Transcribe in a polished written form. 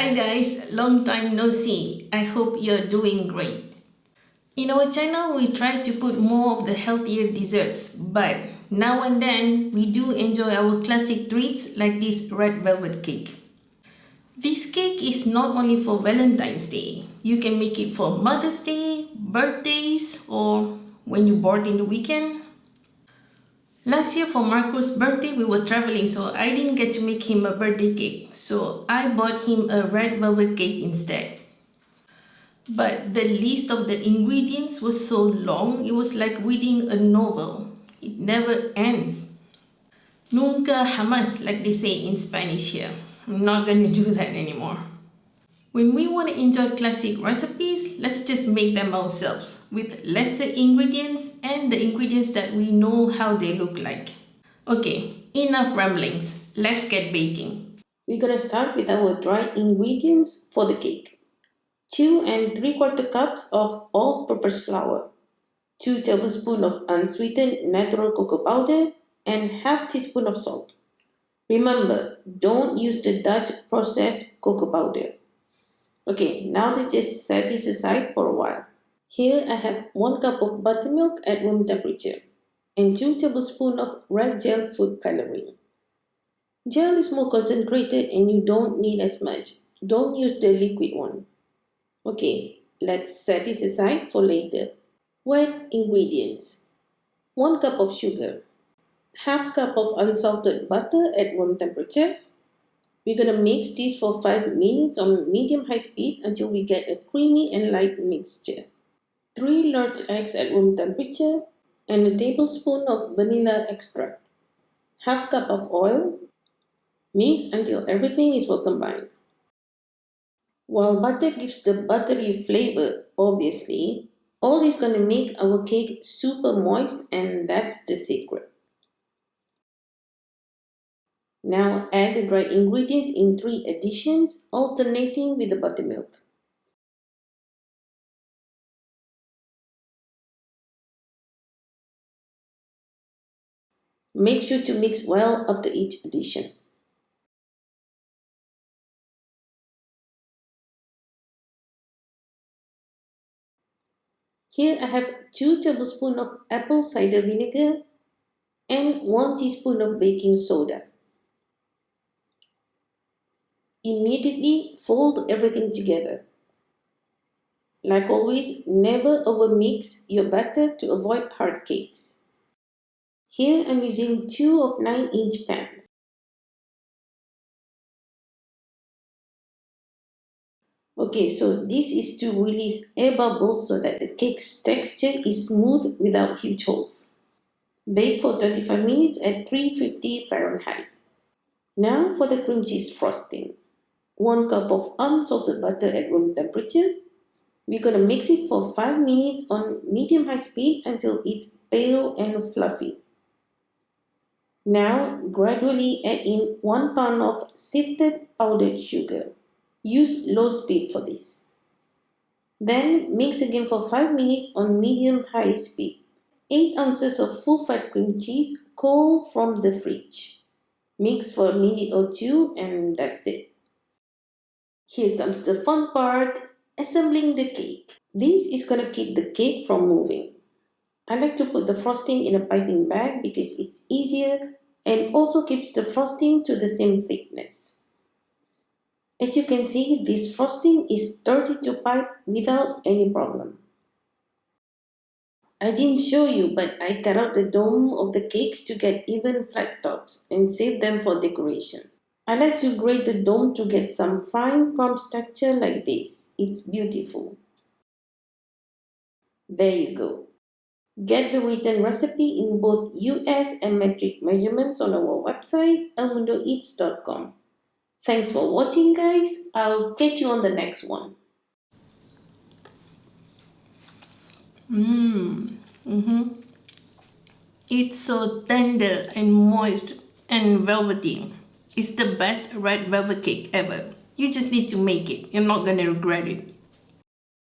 Hi guys, long time no see. I hope you're doing great. In our channel, we try to put more of the healthier desserts, but now and then we do enjoy our classic treats like this red velvet cake. This cake is not only for Valentine's Day. You can make it for Mother's Day, birthdays, or when you're bored in the weekend. Last year for Marco's birthday, we were traveling, so I didn't get to make him a birthday cake. So I bought him a red velvet cake instead. But the list of the ingredients was so long, it was like reading a novel. It never ends. Nunca jamás, like they say in Spanish here. I'm not gonna do that anymore. When we want to enjoy classic recipes, let's just make them ourselves with lesser ingredients and the ingredients that we know how they look like. Okay, enough ramblings. Let's get baking. We're gonna start with our dry ingredients for the cake. 2 and 3/4 cups of all-purpose flour, 2 tablespoons of unsweetened natural cocoa powder, and half teaspoon of salt. Remember, don't use the Dutch processed cocoa powder. Okay, now let's just set this aside for a while. Here I have 1 cup of buttermilk at room temperature and 2 tablespoons of red gel food coloring. Gel is more concentrated and you don't need as much. Don't use the liquid one. Okay, let's set this aside for later. Wet ingredients. 1 cup of sugar, half cup of unsalted butter at room temperature. We're going to mix this for 5 minutes on medium-high speed until we get a creamy and light mixture. 3 large eggs at room temperature and a tablespoon of vanilla extract. Half cup of oil. Mix until everything is well combined. While butter gives the buttery flavor, obviously, all is going to make our cake super moist, and that's the secret. Now add the dry ingredients in 3 additions, alternating with the buttermilk. Make sure to mix well after each addition. Here I have 2 tablespoons of apple cider vinegar and 1 teaspoon of baking soda. Immediately fold everything together. Like always, never overmix your batter to avoid hard cakes. Here I'm using 2 of 9-inch pans. Okay, so this is to release air bubbles so that the cake's texture is smooth without huge holes. Bake for 35 minutes at 350 Fahrenheit. Now for the cream cheese frosting. 1 cup of unsalted butter at room temperature. We're going to mix it for 5 minutes on medium-high speed until it's pale and fluffy. Now gradually add in 1 pound of sifted powdered sugar. Use low speed for this. Then mix again for 5 minutes on medium-high speed. 8 ounces of full-fat cream cheese cold from the fridge. Mix for a minute or 2 and that's it. Here comes the fun part, assembling the cake. This is going to keep the cake from moving. I like to put the frosting in a piping bag because it's easier and also keeps the frosting to the same thickness. As you can see, this frosting is sturdy to pipe without any problem. I didn't show you, but I cut out the dome of the cakes to get even flat tops and save them for decoration. I like to grate the dome to get some fine crumb texture like this. It's beautiful. There you go. Get the written recipe in both US and metric measurements on our website, elmundoeats.com. Thanks for watching, guys. I'll catch you on the next one. It's so tender and moist and velvety. It's the best red velvet cake ever. You just need to make it. You're not gonna regret it.